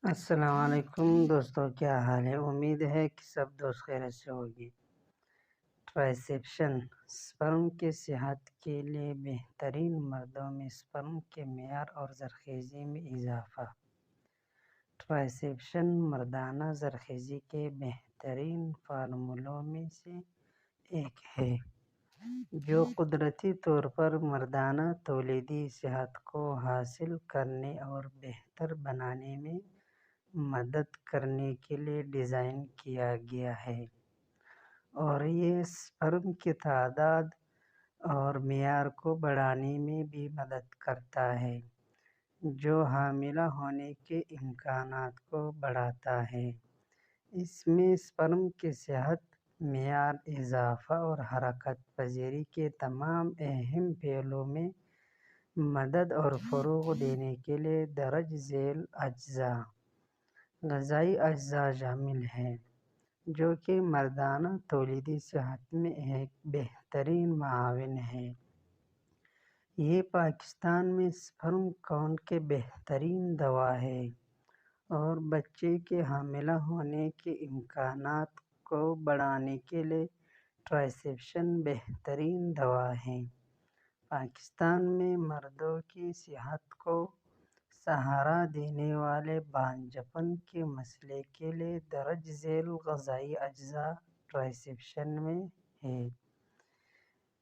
السلام علیکم دوستوں، کیا حال ہے؟ امید ہے کہ سب دوست خیریت سے ہوگی۔ ٹرائسیپشن سپرم کی صحت کے لیے بہترین، مردوں میں سپرم کے معیار اور زرخیزی میں اضافہ۔ ٹرائسیپشن مردانہ زرخیزی کے بہترین فارمولوں میں سے ایک ہے، جو قدرتی طور پر مردانہ تولیدی صحت کو حاصل کرنے اور بہتر بنانے میں مدد کرنے کے لیے ڈیزائن کیا گیا ہے، اور یہ سپرم کی تعداد اور معیار کو بڑھانے میں بھی مدد کرتا ہے، جو حاملہ ہونے کے امکانات کو بڑھاتا ہے۔ اس میں سپرم کی صحت، معیار، اضافہ اور حرکت پذیری کے تمام اہم پہلوؤں میں مدد اور فروغ دینے کے لیے درج ذیل اجزاء غذائی اجزاء شامل ہیں، جو کہ مردانہ تولیدی صحت میں ایک بہترین معاون ہیں۔ یہ پاکستان میں سپرم کاؤنٹ کی بہترین دوا ہے اور بچے کے حاملہ ہونے کے امکانات کو بڑھانے کے لیے ٹرائسیپشن بہترین دوا ہے۔ پاکستان میں مردوں کی صحت کو سہارا دینے والے بانجھپن کے مسئلے کے لیے درج ذیل غذائی اجزاء ٹرائسیپشن میں ہیں: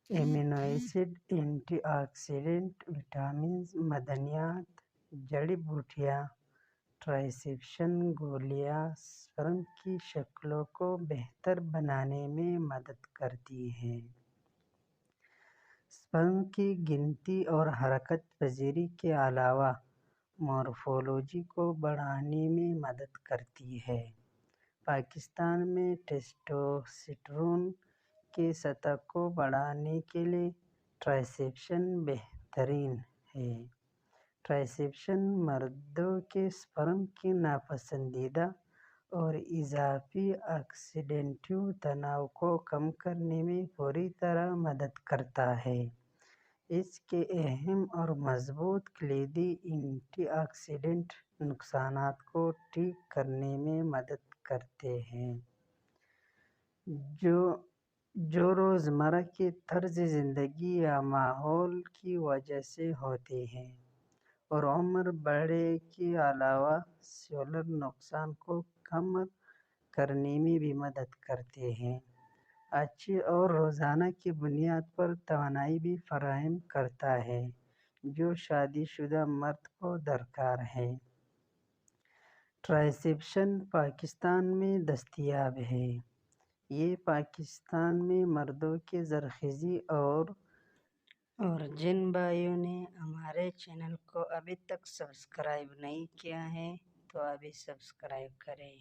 ایمینو ایسڈ، اینٹی آکسیڈنٹ، وٹامنز، معدنیات، جڑی بوٹیاں۔ ٹرائسیپشن گولیاں سپرم کی شکلوں کو بہتر بنانے میں مدد کرتی ہیں، سپرم کی گنتی اور حرکت پذیری کے علاوہ مورفولوجی کو بڑھانے میں مدد کرتی ہیں۔ پاکستان میں ٹیسٹوسٹیرون کی سطح کو بڑھانے کے لیے ٹرائسیپشن بہترین ہے۔ ٹرائسیپشن مردوں کے سپرم کی ناپسندیدہ اور اضافی آکسیڈیٹیو تناؤ کو کم کرنے میں پوری طرح مدد کرتا ہے۔ اس کے اہم اور مضبوط کلیدی اینٹی آکسیڈنٹ نقصانات کو ٹھیک کرنے میں مدد کرتے ہیں، جو روزمرہ کے طرز زندگی یا ماحول کی وجہ سے ہوتے ہیں، اور عمر بڑھنے کے علاوہ سیلولر نقصان کو کم کرنے میں بھی مدد کرتے ہیں۔ اچھی اور روزانہ کی بنیاد پر توانائی بھی فراہم کرتا ہے، جو شادی شدہ مرد کو درکار ہے۔ ٹرائسیپشن پاکستان میں دستیاب ہے۔ یہ پاکستان میں مردوں کی زرخیزی اور جن بھائیوں نے ہمارے چینل کو ابھی تک سبسکرائب نہیں کیا ہے تو ابھی سبسکرائب کریں۔